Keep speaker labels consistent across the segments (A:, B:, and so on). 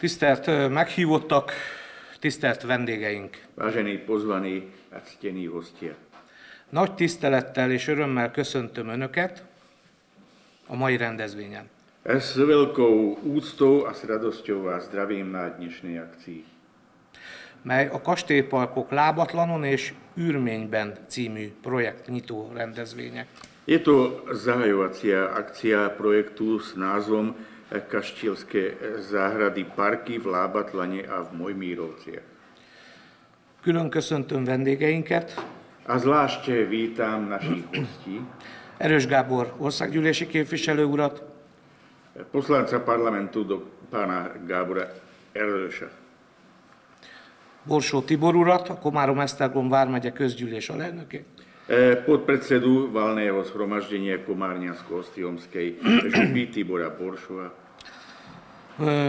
A: Tisztelt meghívottak, tisztelt vendégeink!
B: Vážení pozvaní a ctení hostia.
A: Nagy tisztelettel és örömmel köszöntöm Önöket a mai rendezvényen.
B: S veľkou úctou a s radosťou vás zdravím na dnešnej akcii,
A: mely a Kastélyparkok Lábatlanon és Ürményben című projekt nyitó rendezvénye.
B: Je to zahajovacia akcia projektu s názvom Kaštielské záhrady parky v Lábatlane a v Mojmírovciach.
A: Külön köszöntöm vendégeinket.
B: A zvlášť vítam našich hostí.
A: Erős Gábor országgyűlési képviselő urat.
B: Poslanca parlamentu pána Gábora Erősa.
A: Borsó Tibor urat, a Komárom-Esztergom vármegye közgyűlés alelnökét.
B: Podpredsedu valného zhromaždenia Komárňansko-Ostiomskej župy Tibora Boršova.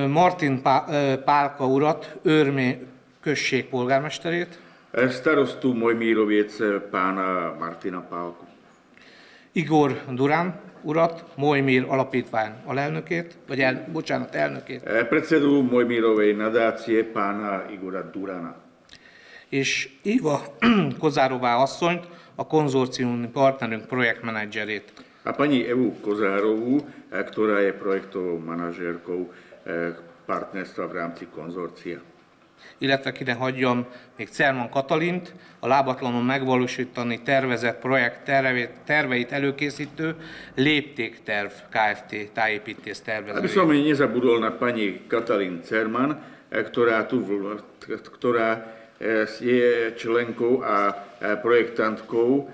A: Martin Pálka urat, Őrmény község polgármesterét.
B: Starostu Mojmíroviec pána Martina Pálku.
A: Igor Durán urat, Mojmír alapítvány alelnökét, elnökét.
B: Predsedu Mojmírovej nadácie pána Igora Durana.
A: És Iva Kozárová asszonyt, a konzorciumi partnerünk projektmenedzserét.
B: A pani Evu Kozárovú, ktorá je projektovou manažérkou partnerstva v rámci konzorcia.
A: Illetve ki ne hagyjam még Cerman Katalint, a Lábatlanon megvalósítani tervezett projekt terveit előkészítő Léptékterv Kft. Tájépítész tervezője.
B: Aby som nezabudol na pani Katalin Cerman, ktorá je členkou a projektantkou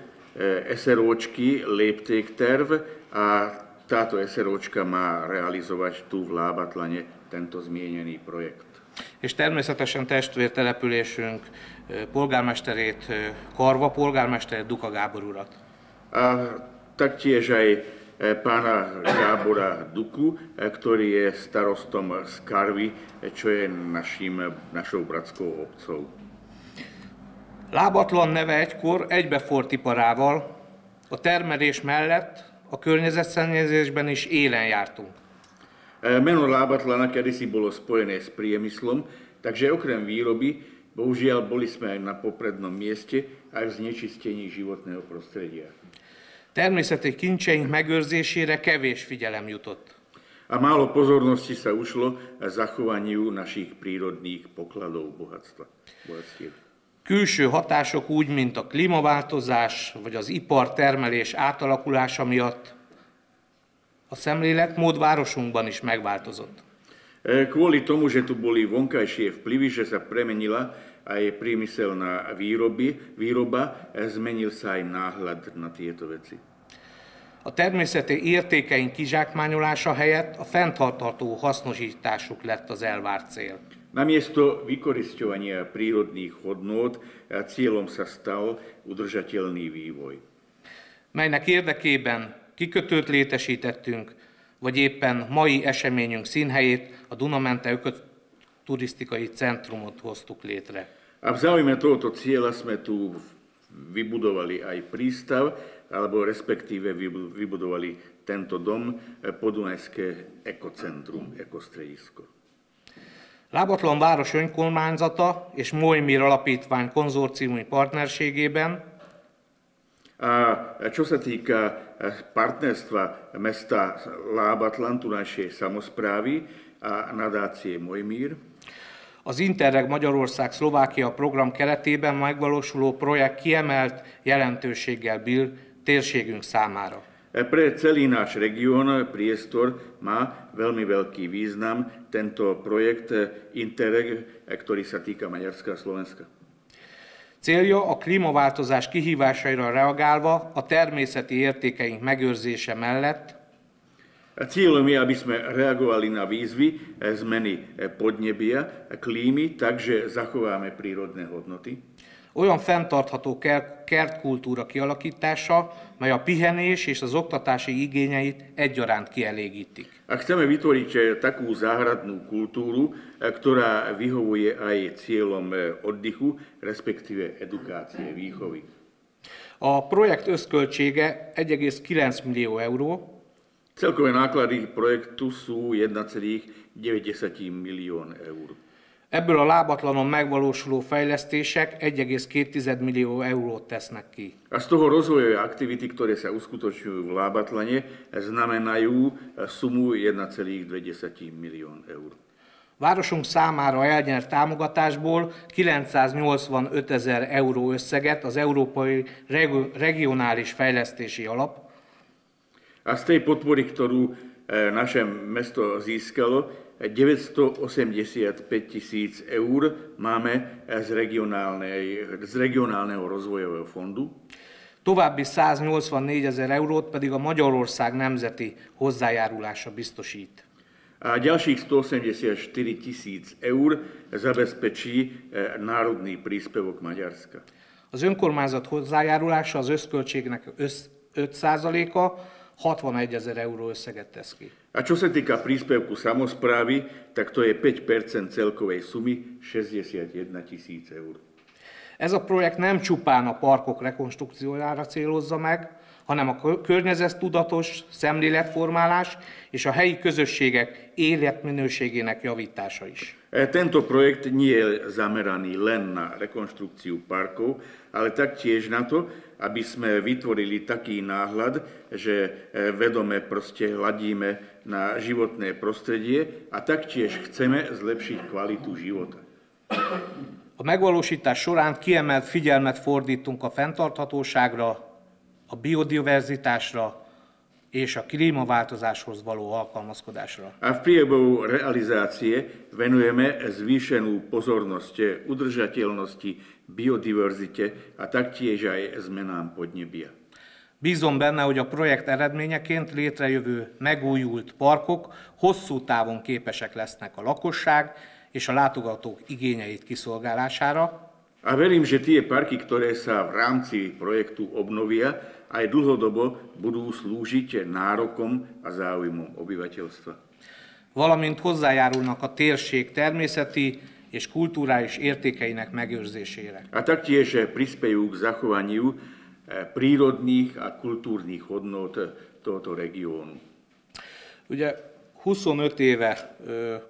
B: SROčky Léptékterv a táto SROčka má realizovať tu v Lábatlane tento zmienený projekt.
A: És természetesen testvértelepülésünk polgármesterét, Karva polgármesterét, Duka Gábor urat.
B: A taktiež aj pána Gábora Duku, ktorý je starostom z Karvy, čo je našou bratskou obcou.
A: Lábatlan neve egykor egybeforrt iparával, a termelés mellett a környezetszennyezésben is élen jártunk.
B: Meno Lábatlana kedysi bolo spojené s priemyslom, takže okrem výroby, bohužiaľ boli sme aj na poprednom mieste aj v znečistení životného prostredia.
A: Természeti kincseink megőrzésére kevés figyelem jutott.
B: A málo pozornosti sa ušlo zachovaniu našich prírodných pokladov bohatstiev.
A: Külső hatások úgy, mint a klímaváltozás vagy az ipartermelés átalakulása miatt a szemléletmód városunkban is megváltozott.
B: Kvôli tomu, že tu boli vonkajšie vplyvy, že sa premenila aj priemyselná výroba, zmenil sa aj náhľad na tieto veci.
A: A természeti értékeink kizsákmányolása helyett a fenntartható hasznosításuk lett az elvárt cél.
B: Namiesto vykorisťovania prírodných hodnôt cieľom sa stal udržateľný vývoj,
A: melynek érdekében kikötőt létesítettünk, vagy éppen mai eseményünk színhelyét, a Dunamente ökoturisztikai centrumot hoztuk létre.
B: A v záujme tohoto cieľa sme tu vybudovali aj prístav, alebo respektíve vybudovali tento dom, Podunajské ekocentrum, ekostredisko.
A: Lábatlan város önkormányzata és Mojmír alapítvány konzorciumi partnerségében
B: a čo sa týka partnerstva mesta Lábatlan, tunajšej samosprávy a nadácie Mojmír,
A: az Interreg Magyarország Szlovákia program keretében megvalósuló projekt kiemelt jelentőséggel bír térségünk számára.
B: Pre celý náš región priestor má veľmi veľký význam tento projekt Interreg, ktorý sa týka Maďarska a Slovenska.
A: Célja a klímaváltozás kihívásaira reagálva a természeti értékeink megőrzése mellett
B: cieľom je, aby sme reagovali na výzvy zmeny podnebia, klímy, takže zachováme prírodné hodnoty.
A: Olyan fenntartható kertkultúra kialakítása, mely a pihenés és az oktatási igényeit egyaránt kielégítik.
B: A chceme vytvoriť takú záhradnú kultúru, ktorá vyhovuje aj cieľom oddychu, respektíve edukácie, výchovy.
A: A projekt összköltsége 1,9 millió euró.
B: Celkové náklady projektu sú 1,9 90 milión eur.
A: Ebből a lábatlanon megvalósuló fejlesztések 1,2 millió eurót tesznek ki.
B: A z toho rozvojové aktivity, ktoré sa uskutočňujú v Lábatlane, znamenajú sumu 1,2 milión eur.
A: Városunk számára elnyert támogatásból 985 000 euró összeget az Európai Regionális Fejlesztési Alap.
B: A z tej podpory, ktorú naše mesto získalo, 985 000 eur máme z regionálneho rozvojového fondu.
A: További 184 000 eurót pedig a Magyarország nemzeti hozzájárulása biztosít.
B: A ďalších 184 000 eur zabezpečí národný príspevok Maďarska.
A: Az önkormányzat hozzájárulása az összköltségnek 5%-a, 61 000 euró összeget tesz ki.
B: A čo sa týka príspevku samosprávy, tak to je 5% celkovej sumy 61 000 eur.
A: Ez a projekt nem csupán a parkok rekonstrukciójára célozza meg, hanem a környezettudatos szemléletformálás és a helyi közösségek életminőségének javítása is.
B: Tento projekt nie je zameraný len na rekonštrukciu parkov, ale taktiež na to, aby sme vytvorili taký náhľad, že vedome proste hladíme na životné prostredie a taktiež chceme zlepšiť kvalitu života.
A: A megvalósítás során kiemelt figyelmet fordítunk a fenntarthatóságra, a biodiverzitásra és a klímaváltozáshoz való alkalmazkodásra.
B: A v priebehu realizácie venujeme zvýšenú pozornosť udržateľnosti, biodiverzite a taktiež aj zmenám podnebia.
A: Bízom benne, hogy a projekt eredményeként létrejövő megújult parkok hosszú távon képesek lesznek a lakosság és a látogatók igényeit kiszolgálására.
B: A verím, že tie parky, ktoré sa v rámci projektu obnovia, aj dlhodobo budú slúžiť nárokom a záujmom obyvateľstva.
A: Valamint hozzájárulnak a térség természeti és kulturális értékeinek megőrzésére.
B: A taktiež prispejú k zachovaniu prírodných a kultúrnych hodnôt tohoto regiónu.
A: Ugye 25 éve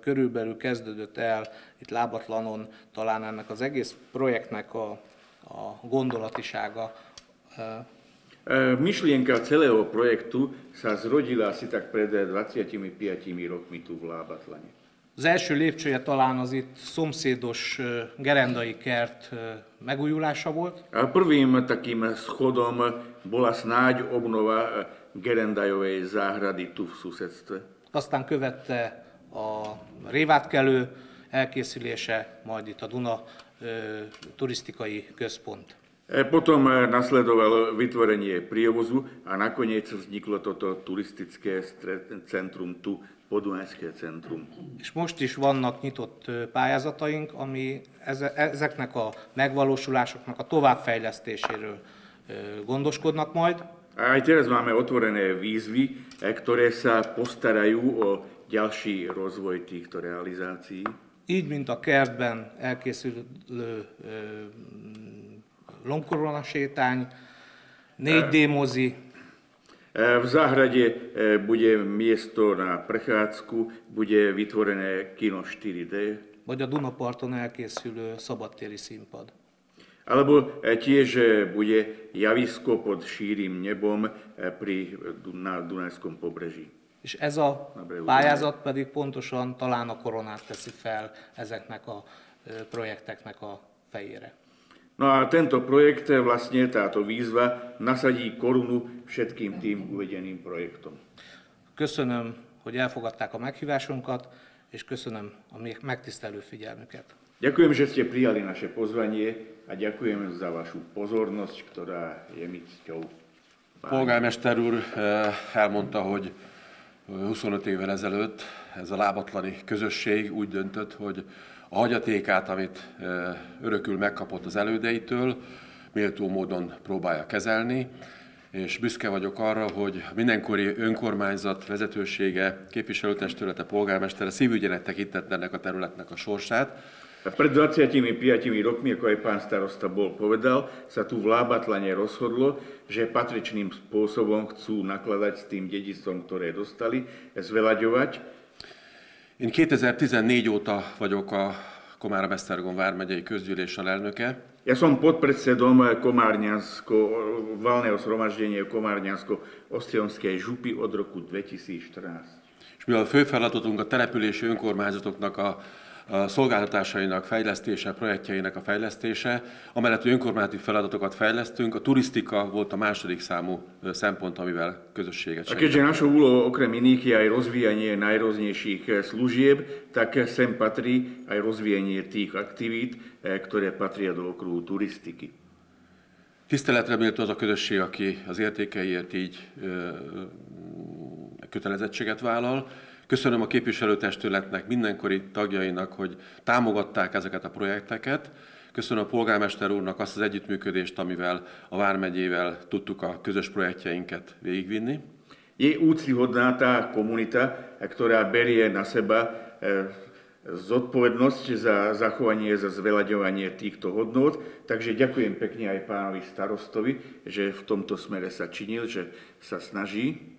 A: körülbelül kezdődött el itt Lábatlanon talán ennek az egész projektnek a gondolatisága.
B: Myšlienka celého projektu sa zrodila asi tak pred 25 rokmi tu v Lábatlane.
A: Az első lépcsője talán az itt szomszédos gerendai kert megújulása volt.
B: A prvým takým schodom bola snáď obnova gerendajovej záhrady tu v susedstve.
A: Aztán követte a révátkelő elkészülése, majd itt a Duna turisztikai központ.
B: Potom nasledovalo vytvorenie prievozu a nakoniec vzniklo toto turistické centrum tu, Podunajské centrum.
A: És most is vannak nyitott pályázataink, ami ezeknek a megvalósulásoknak a továbbfejlesztéséről gondoskodnak majd.
B: A aj teraz máme otvorené výzvy, ktoré sa postarajú o ďalší rozvoj týchto realizácií.
A: Így, mint a kertben elkészülő lombkorona sétány, 4D mozi.
B: V záhrade bude miesto na prechádzku, bude vytvorené kino 4D.
A: Vagy a Dunaparton elkészülő szabadtéri színpad.
B: Alebo tiež bude javisko pod šírim nebom na Dunajskom pobreží.
A: És ez a pályázat pedig pontosan talán a koronát teszi fel ezeknek a projekteknek a fejére.
B: No a tento projekt, vlastne táto výzva, nasadí korunu všetkým tým uvedeným projektom.
A: Köszönöm, hogy elfogadták a meghívásunkat, és köszönöm a megtisztelő figyelmüket.
B: Ďakujem, že ste prijali naše pozvanie a ďakujem za vašu pozornosť, ktorá je mi cťou.
C: Polgármester úr elmondta, hogy 25 évvel ezelőtt ez a lábatlani közösség úgy döntött, hogy a hagyatékát, amit örökül megkapott az elődeitől, méltó módon próbálja kezelni, és büszke vagyok arra, hogy mindenkori önkormányzat vezetősége, képviselőtestülete, polgármestere szívügyének tekintett ennek a területnek a sorsát.
B: Pred 25 rokmi, ako aj pán starosta bol povedal, sa tu v Lábatlane rozhodlo, že patričným spôsobom chcú nakladať s tým dedičstvom, ktoré dostali, zveľaďovať.
C: Én 2014 óta vagyok a Komárom-Esztergom vármegyei közgyűlés alelnöke.
B: Ja som podpredsedom valného zhromaždenia Komárňansko-Ostrihomskej župy od roku 2014.
C: És mivel a fő feladatunk a települési önkormányzatoknak a szolgáltatásainak fejlesztése, projektjeinek a fejlesztése, amellett, hogy önkormányzati feladatokat fejlesztünk, a turisztika volt a második számú szempont, amivel közösséget
B: segítünk. A keďže našou úlohou okrem iných je aj rozvíjanie najrôznejších služieb, tak sem patrí aj rozvíjanie tých aktivít, ktoré patria do okruhu turistiky.
C: Tiszteletre méltó az a közösség, aki az értékeiért így kötelezettséget vállal. Köszönöm a képviselőtestületnek, mindenkori tagjainak, hogy támogatták ezeket a projekteket. Köszönöm a polgármester úrnak azt az együttműködést, amivel a vármegyével tudtuk a közös projektjeinket végigvinni.
B: Je úctyhodná tá komunita, ktorá berie na seba zodpovednosť za zachovanie, za zveľaďovanie týchto hodnôt. Takže ďakujem pekne aj pánovi starostovi, že v tomto smere sa činil, že sa snaží.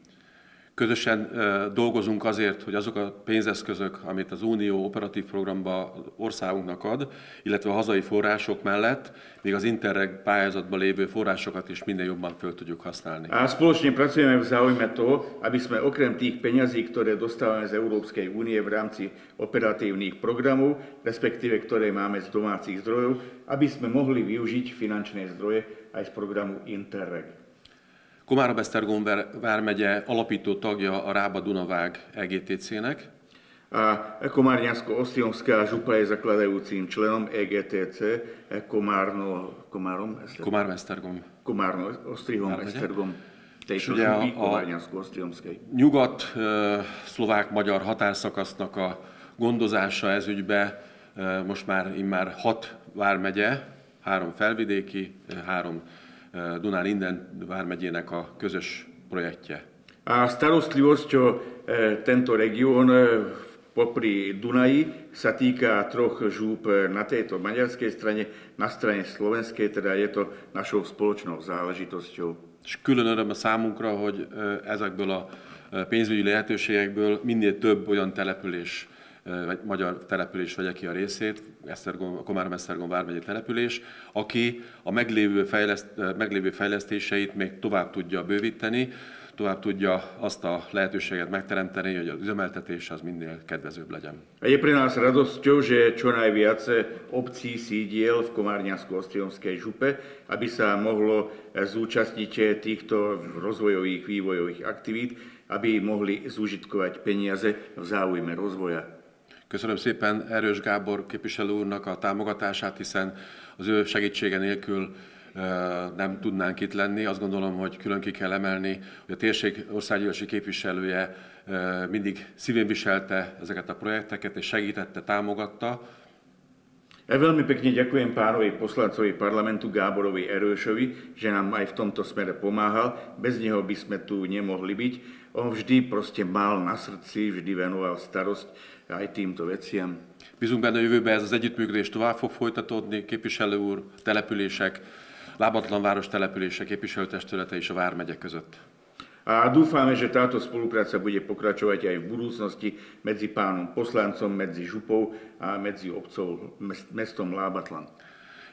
C: Közösen dolgozunk azért, hogy azok a pénzeszközök, amit az Unió operatív programba országunknak ad, illetve a hazai források mellett, még az Interreg pályázatban lévő forrásokat is minél jobban föl tudjuk használni.
B: A spoločne pracujeme v záujme toho, aby sme okrem tých peňazí, ktoré dostávame z Európskej únie v rámci operatívnych programov, respektíve ktoré máme z domácich zdrojov, aby sme mohli využiť finančné zdroje aj z programu Interreg.
C: Komárom-Esztergom vármegye alapító tagja a Rába-Dunavág EGTC-nek.
B: A Komárňansko-Ostrihomská župa je zakladajúcim členom EGTC
C: Komárom-Esztergom.
B: Komárno-Ostrihom-Esztergom tejto župy Komárňansko-Ostrihomskej.
C: Nyugat-szlovák-magyar határszakasznak a gondozása ez ügybe most már immár 6 vármegye, 3 felvidéki, 3 Dunán-Linden vármegyének a közös projektje.
B: A starostlivosť o tento región popri Dunaji sa týka 3 žúp na tejto maďarskej strane, na strane slovenskej, teda je to našou spoločnou záležitosťou.
C: És külön öröm a számunkra, hogy ezekből a pénzügyi lehetőségekből minél több olyan település, vagy magyar település vegye ki a részét, Komárom-Esztergom vármegyei település, aki a meglévő fejlesztéseit még tovább tudja bővíteni, tovább tudja azt a lehetőséget megteremteni, hogy az üzemeltetés az minél kedvezőbb legyen.
B: A je pre nás radosťou, že čo najviac obcí sídiel v Komárňansko-Ostrihomskej župe, aby sa mohlo zúčastniť týchto rozvojových, vývojových aktivít, aby mohli zúžitkovať peniaze v záujme rozvoja.
C: Köszönöm szépen Erős Gábor képviselő úrnak a támogatását, hiszen az ő segítsége nélkül nem tudnánk itt lenni. Azt gondolom, hogy külön ki kell emelni, hogy a térség országgyűlési képviselője mindig szívén viselte ezeket a projekteket, és segítette, támogatta.
B: Veľmi pekne ďakujem pánovi poslancovi parlamentu Gáborovi Erőšovi, že nám aj v tomto smere pomáhal. Bez neho by sme tu nemohli byť. On vždy proste mal na srdci, vždy venoval starosť aj týmto veciam.
C: Bízunk benne, a jövőben ez az együttműködés tovább fog folytatódni, képviselő úr, települések, lábatlan város települések, képviselőtestülete és a vármegye között.
B: A dúfame, že táto spolupráca bude pokračovať aj v budúcnosti medzi pánom poslancom, medzi župou a medzi obcov, mestom Lábatlan.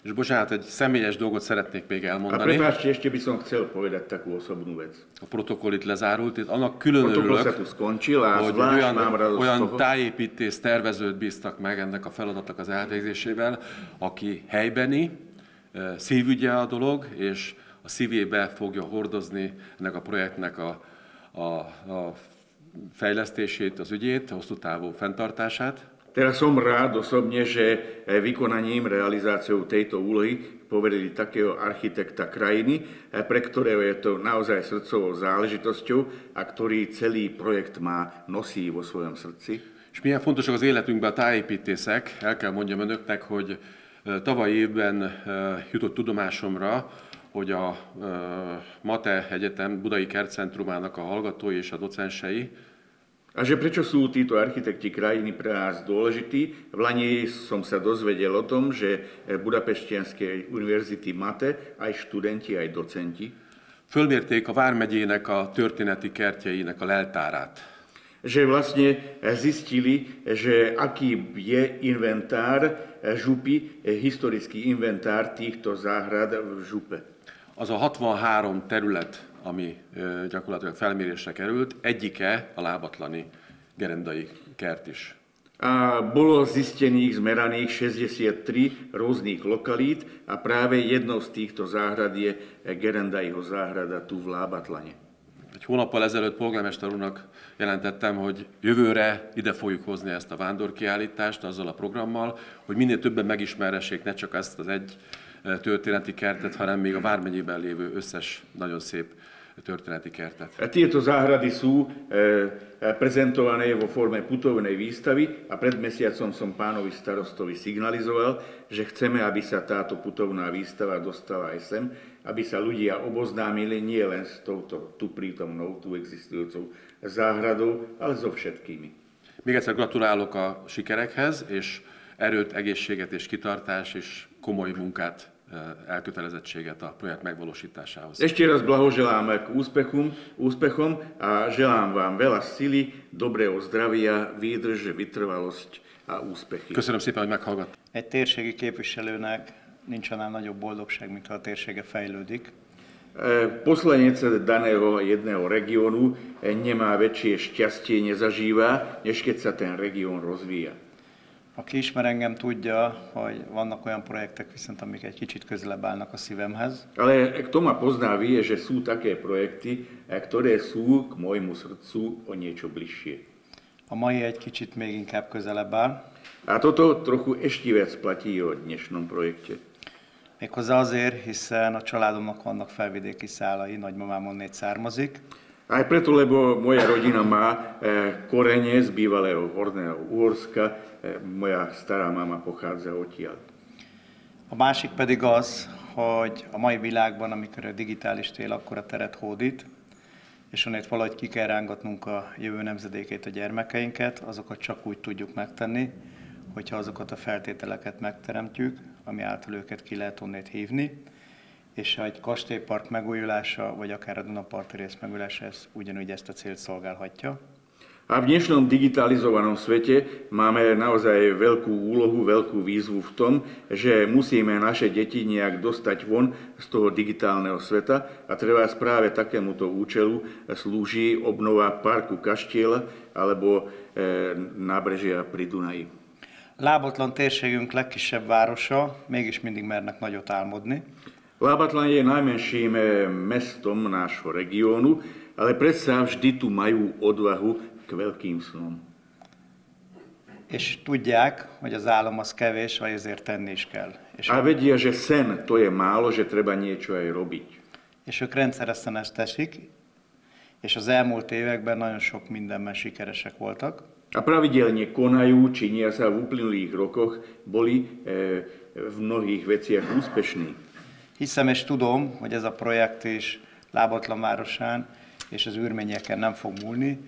C: És bocsánat, egy személyes dolgot szeretnék még elmondani.
B: A prepáčte, ešte by som chcel povedať takú osobnú vec.
C: A protokoll itt lezárult, itt annak külön örülök, hogy olyan tájépítész tervezőt bíztak meg ennek a feladatnak az elvégzésével, aki helybeni, szívügye a dolog, és a szívébe fogja hordozni ennek a projektnek a fejlesztését, az ügyét, a hosszú távú fenntartását.
B: Teraz som rád osobne, že vykonaním, realizáciou tejto úlohy poverili takého architekta krajiny, pre ktorého je to naozaj srdcovou záležitosťou a ktorý celý projekt nosí vo svojom srdci.
C: És milyen fontosak az életünkben a tájépítészek, el kell mondjam önöknek, hogy tavaly évben jutott tudomásomra, hogy a MATE Egyetem Budai Kertcentrumának a hallgatói és a docensei.
B: A že prečo sú títo architekti krajiny pre nás dôležití? V Lani som sa dozvedel o tom, že Budapešťanskej univerzity MATE aj študenti, aj docenti
C: fölmérték a vármegyének a történeti kertjeinek a leltárát.
B: že vlastne zistili, že aký je inventár župy, historický inventár týchto záhrad v župe.
C: Az a 63 terület, ami gyakorlatilag felmérésre került, egyike a lábatlani gerendai kert is.
B: A bolo zistených, zmeraných 63 rôznych lokalít a práve jednou z týchto záhrad je Gerendaiho záhrada tu v Lábatlane.
C: Egy hónappal ezelőtt polgármester úrnak jelentettem, hogy jövőre ide fogjuk hozni ezt a vándorkiállítást azzal a programmal, hogy minél többen megismerhessék ne csak ezt az egy történeti kertet, hanem még a Vármegyében lévő összes nagyon szép történeti kertet.
B: Tieto záhrady sú prezentované vo forme putovnej výstavy a pred mesiacom som pánovi starostovi signalizoval, že chceme, aby sa táto putovná výstava dostala aj sem, aby sa ľudia oboznámili nie len s touto tu prítomnou, tu existujúcou záhradou, ale so všetkými.
C: Még egyszer gratulálok a sikerekhez, és erőt, egészséget és kitartás és komoly munkát, elkötelezettséget a projekt megvalósításához.
B: Ešte raz blahoželám k úspechom a želám vám veľa sily, dobrého zdravia, výdrž, vytrvalosť a úspechy.
C: Köszönöm szépen, hogy meghallgat.
D: Egy térségi képviselőnek nincs annál nagyobb boldogság, mint ha a térsége fejlődik.
B: Poslanec daného jedného regiónu nemá väčšie šťastie, nezažíva, než keď sa ten región rozvíja.
D: Aki ismer engem, tudja, hogy vannak olyan projektek viszont, amik egy kicsit közelebb állnak a szívemhez.
B: Ale kto ma pozná, vie, že sú také projekty, ktoré sú k môjmu srdcu o niečo bližšie.
D: A mai egy kicsit még inkább közelebb áll.
B: A toto trochu ešte viac platí o dnešnom projekte.
D: Méghozzá azért, hiszen a családomnak vannak felvidéki szálai, nagymamám onnét származik.
B: Aj preto, lebo moja rodina má korene z bývalého Horného Uhorska, moja stará mama pochádza odtiaľ.
D: A másik pedig az, hogy a mai világban, amikor a digitális tél akkora teret hódít, és onnét valahogy ki kell rángatnunk a jövő nemzedékét, a gyermekeinket, azokat csak úgy tudjuk megtenni, hogyha azokat a feltételeket megteremtjük, ami által őket ki lehet onnét hívni, és egy kastélypark megújulása, vagy akár a Dunaparti rész megújulása, ez ugyanúgy ezt a célt szolgálhatja.
B: A v dnešnom digitalizovanom svete máme naozaj veľkú úlohu, veľkú výzvu v tom, že musíme naše deti nejak dostať von z toho digitálneho sveta a treba práve takémuto účelu slúži obnova parku Kaštieľa alebo nábrežia pri Dunaji.
D: Lábatlan térségünk legkisebb városa, mégis mindig mernek nagyot álmodni.
B: Lábatlan je najmenším mestom nášho regiónu, ale predsa vždy tu majú odvahu k veľkým snom.
D: És tudják, hogy az álom az kevés, vagy ezért tenni is kell.
B: A vedia, že sen to je málo, že treba niečo aj robiť.
D: És ők rendszeresen ezt teszik, és az elmúlt években nagyon sok mindenben sikeresek voltak.
B: A pravidelne konajú, činia sa v uplynulých rokoch, boli v mnohých veciach úspešní.
D: Hiszem és tudom, hogy ez a projekt is Lábatlan városán és az űrményeken nem fog múlni.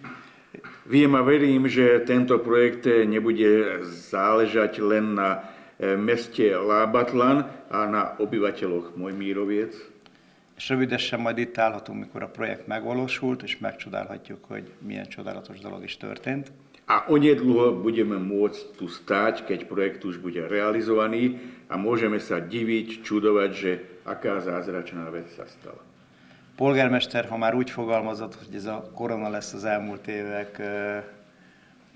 B: Viem a verím, že tento projekt nebude záležať len na meste Lábatlan a na obyvateľoch Mojmíroviec.
D: És rövidesen majd itt állhatunk, mikor a projekt megvalósult, és megcsodálhatjuk, hogy milyen csodálatos dolog is történt.
B: A onedlho budeme môcť tu stáť, keď projekt už bude realizovaný a môžeme sa diviť, čudovať, že aká zázračná vec sa stala.
D: Polgármester, ha már úgy fogalmazott, hogy ez a korona lesz az elmúlt évek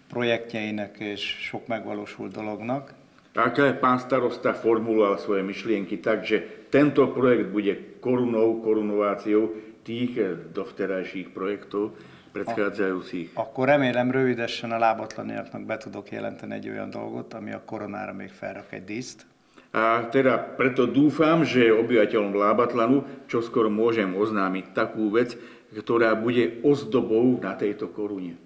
D: projektjeinek és sok megvalósult dolognak.
B: Ak pán starosta formuloval svoje myšlienky tak, že tento projekt bude korunováciou tých dovterajších projektov, predchádzajúcich.
D: Akkor remélem rövidesen a lábatlaniaknak be tudok jelenteni egy olyan dolgot, ami a koronára még felrak egy díszt.
B: A teda preto dúfam, že obyvateľom Lábatlanu čoskoro môžem oznámiť takú vec, ktorá bude ozdobou na tejto korune.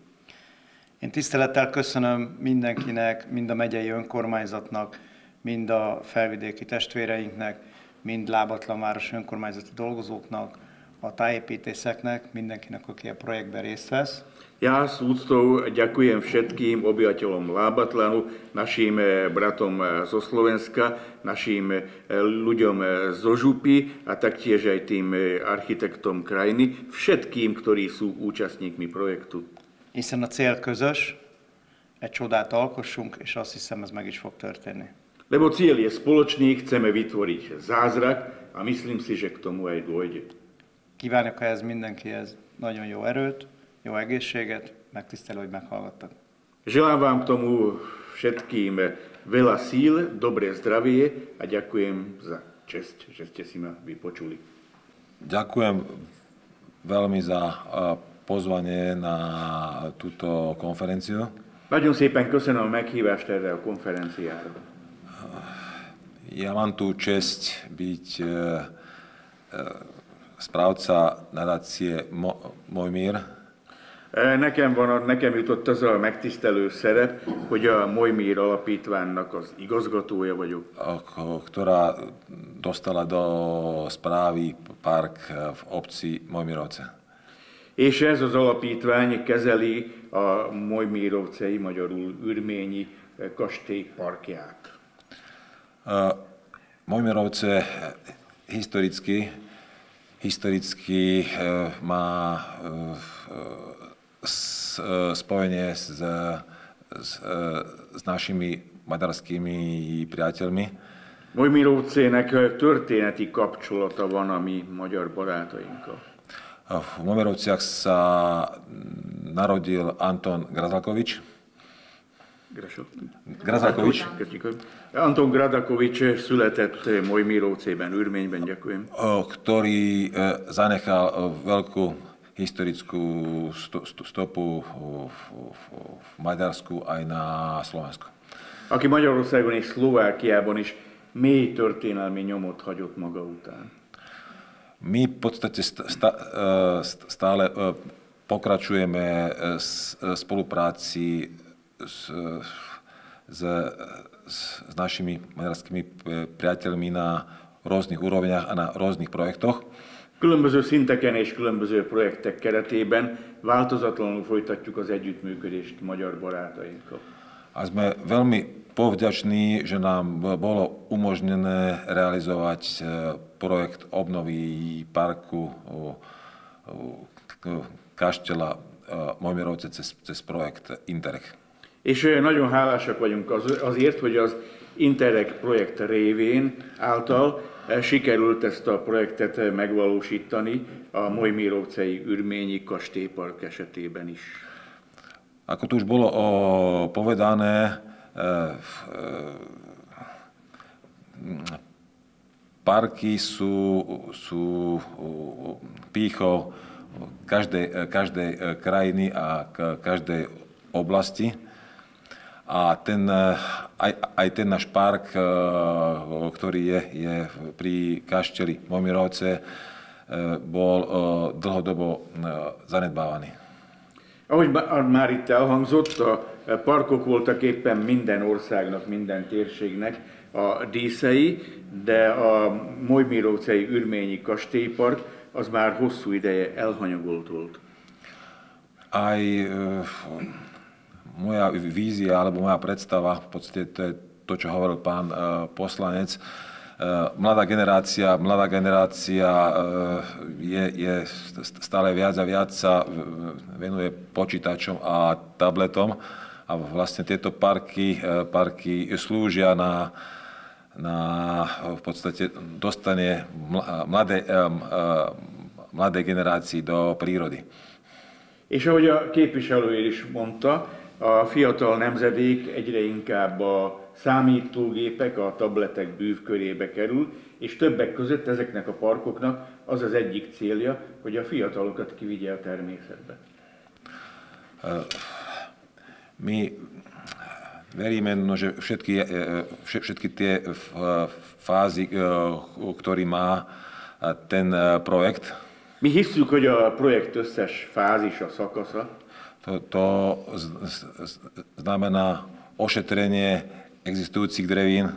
D: Én tisztelettel köszönöm mindenkinek, mind a megyei önkormányzatnak, mind a felvidéki testvéreinknek, mind Lábatlan város önkormányzati dolgozóknak, a tájépítészeknek, mindenkinek, aki a projektben részt vesz.
B: Ja s úctou ďakujem všetkým obyvateľom Lábatlanu, našim bratom zo Slovenska, našim ľuďom zo Župy a taktiež aj tým architektom krajiny, všetkým, ktorí sú účastníkmi projektu.
D: hiszen a cél közös, egy csodát alkossunk, és azt hiszem, ez meg is fog történni.
B: Lebo cieľ je spoločný, chceme vytvoriť zázrak a myslím si, že k tomu aj dôjde.
D: Kívánok ehhez mindenkihez nagyon jó erőt, jó egészséget, megtisztelő, hogy meghallgattak.
B: Želám vám k tomu všetkým veľa síl, dobré zdravie a ďakujem za česť, že ste si ma vypočuli.
E: Ďakujem veľmi za pozvanie na túto konferenciu.
B: Nagyon szépen köszönöm a meghívást erre a konferenciára.
E: Ja mám tú česť byť správca nadácie Mojmír.
B: Nekem jutott az a megtisztelő szerep, hogy a Mojmír Alapítványnak az igazgatója vagyok.
E: Ktorá dostala do správy park v obci Mojmírovce.
B: És ez az alapítvány kezeli a Mojmírovcei, magyarul Ürményi kastély parkját.
E: Mojmírovce historicky má spojenie s našimi maďarskými priateľmi.
B: Mojmírovcének történeti kapcsolata van a mi magyar barátainkkal.
E: V Mojmírovciach sa narodil Anton Grazalkovič.
B: Anton Gradakovič született Mojmírovcében, Ürményben, ďakujem.
E: Ktorý zanechal veľkú historickú stopu v Maďarsku aj na Slovensku.
B: Aki Magyarországon és Szlovákiában is mély történelmi nyomot hagyott maga után.
E: My v podstate stále pokračujeme spolupráci s našimi maďarskými priateľmi na rôznych úrovniach a na rôznych projektoch.
B: Különböző szinteken és különböző projektek keretében változatlanul folytatjuk az együttműködést magyar barátainkkal.
E: A sme veľmi povďační, že nám bolo umožnené realizovať projekt obnovy parku kaštela Mojmírovce cez projekt Interreg.
B: És nagyon hálásak vagyunk azért, hogy az Interreg projekt révén által sikerült ezt a projektet megvalósítani a Mojmírovcei Ürményi kastélypark esetében is.
E: Ako tu už bolo povedané, parky sú pýchou každej krajiny a každej oblasti. A aj ten náš park, ktorý je pri kašteli Mojmírovce, bol dlhodobo zanedbávaný.
B: Ahogy már itt elhangzott, a parkok voltak éppen minden országnak, minden térségnek a díszei, de a Mojmírovcei Ürményi kastélypark az már hosszú ideje elhanyagolt volt.
E: Aj moja vízia alebo moja predstava, v podstate to je to, čo hovoril pán poslanec, mladá generácia je stále viac a viac sa venuje počítačom a tabletom a vlastne tieto parky slúžia na v podstate dostane mladej generácii do prírody.
B: És ahogy a képviselő is mondta, a fiatal nemzedék egyre inkább a számítógépek, a tabletek bűvkörébe kerül, és többek között ezeknek a parkoknak az az egyik célja, hogy a fiatalokat kivigye a természetbe.
E: My veríme, že všetky tie fázy, ktorý má ten projekt,
B: mi hisszük, hogy a projekt összes fázisa, szakasza
E: to znamená ošetrenie existujúcich drevín,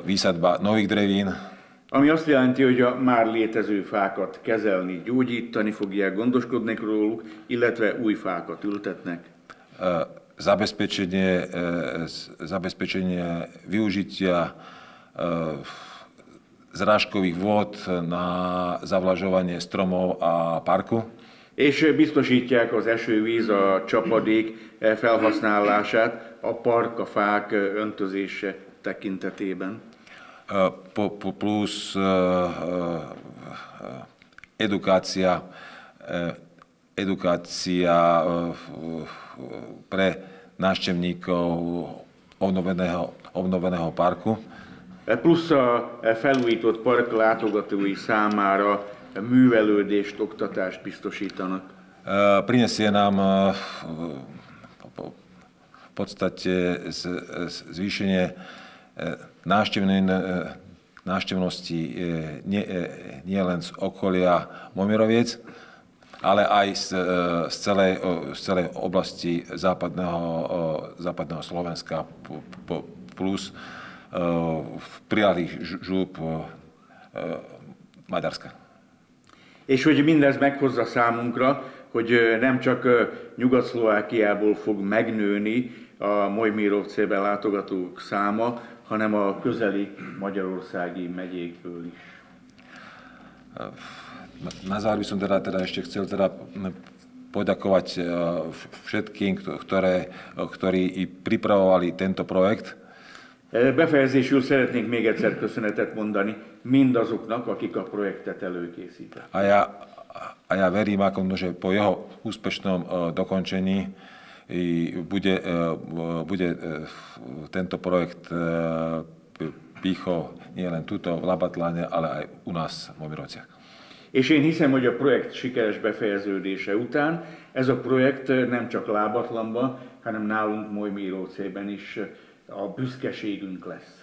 E: výsadba nových drevín.
B: Ami azt jelenti, hogy a már létező fákat kezelni, gyógyítani fogják, gondoskodnak róluk, illetve új fákat ültetnek.
E: Zabezpečenie využitia zrážkových vôd na zavlažovanie stromov a parku.
B: És biztosítják az esővíz, a csapadék felhasználását a park, a fák öntözése tekintetében.
E: Plus edukácia pre návštevníkov obnoveného parku.
B: Plusz a felújított park látogatói számára művelődést, oktatást biztosítanak.
E: Prinesie nám v podstate zvýšenie návštevnosti nie len z okolia Momiroviec, ale aj z celej oblasti západného Slovenska plus prilahlých žúb Maďarska.
B: És hogy mindez meghozza számunkra, hogy nem csak Nyugat-Szlovákiából fog megnőni a Mojmírovcébe látogatók száma, hanem a közeli magyarországi megyékből is.
E: Na záver by som teda ešte chcel poďakovať všetkým, ktorí pripravovali tento projekt.
B: Befejezésül szeretnék még egyszer köszönetet mondani mindazoknak, akik a projektet előkészítettek.
E: A ja verím, že po jeho úspešnom dokončení bude tento projekt pýchol nielen tuto v Labatlane, ale aj u nás v Momirovciach.
B: És én hiszem, hogy a projekt sikeres befejeződése után ez a projekt nem csak Lábatlanban, hanem nálunk Mojmírovcében is a büszkeségünk lesz.